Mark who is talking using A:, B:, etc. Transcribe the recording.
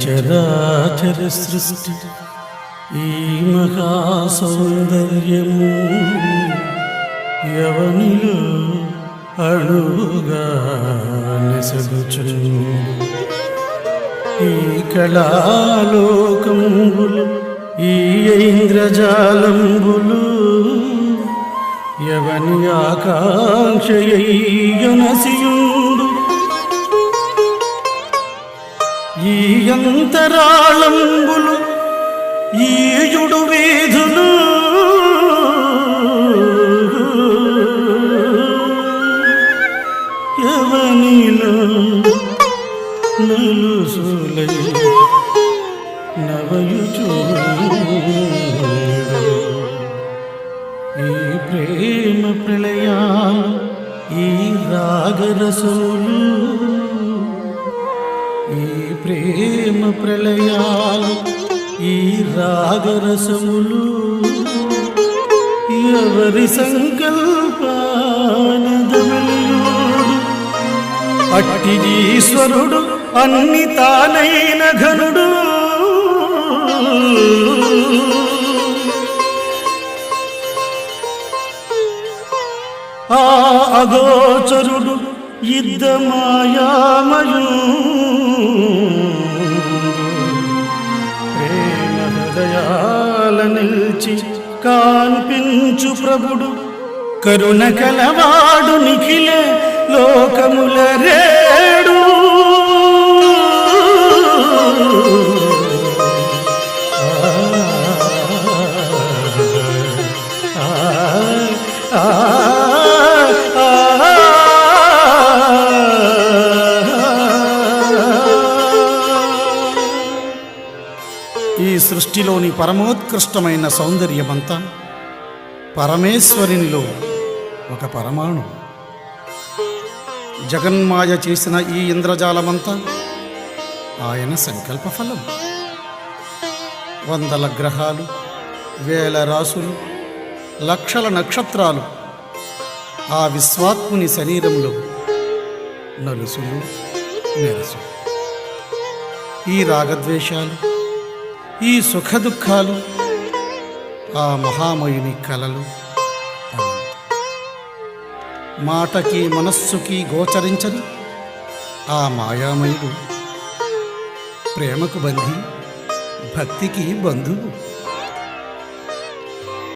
A: చరాచర సృష్టి ఈ మహాసౌందర్యము ఎవనిలో అణువుగా నెసగుచుండు. ఈ కళాలోకంబులు ఈ ఇంద్రజాలంబులు ఎవని ఆకాంక్షయనసియుండు. ఈ అంతరాళంబులు ఈయుడు వీధులు ఎవనిలో నలుసులై నవయుచుండు. ఈ ప్రేమ ప్రళయాలు ఈ రాగరసములు ఈ ప్రేమ ప్రళయాలు ఈ రాగరసములు ఎవరి సంకల్పానదమలియుడు. అట్టి ఈశ్వరుడు అన్ని తానైన ఘనుడు. ఆ అగోచరుడు యుద్ధ మాయామయుడు. ప్రేమ హృదయాల నిల్చి కాన్పించు ప్రభుడు. కరుణ కలవాడు నిఖిల లోకముల రేడు. ఈ సృష్టిలోని పరమోత్కృష్టమైన సౌందర్యమంతా పరమేశ్వరునిలో ఒక పరమాణు. జగన్మాయ చేసిన ఈ ఇంద్రజాలమంతా ఆయన సంకల్ప ఫలం. వందల గ్రహాలు, వేల రాసులు, లక్షల నక్షత్రాలు ఆ విశ్వాత్ముని శరీరంలో నలుసులు నెరసులు. ఈ రాగద్వేషాలు, ఈ సుఖదుఖాలు ఆ మహామయుని కలలు. మాటకి మనస్సుకి గోచరించని ఆ మాయామయుడు ప్రేమకు బంధి, భక్తికి బంధువు.